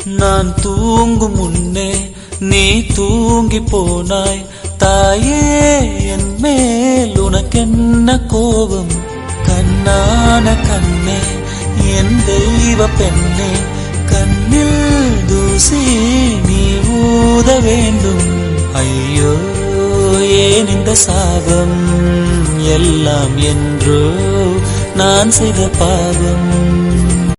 நான் தூங்கும் முன்னே நீ தூங்கி போனாய் தாயே, என் மேல் உனக்கென்ன கோபம்? கண்ணான கண்ணே, என் தெய்வ பெண்ணே, கண்ணில் தூசி நீ ஊத வேண்டும். ஐயோ ஏன் இந்த சாபம் எல்லாம் என்றோ நான் செய்த பாவம்.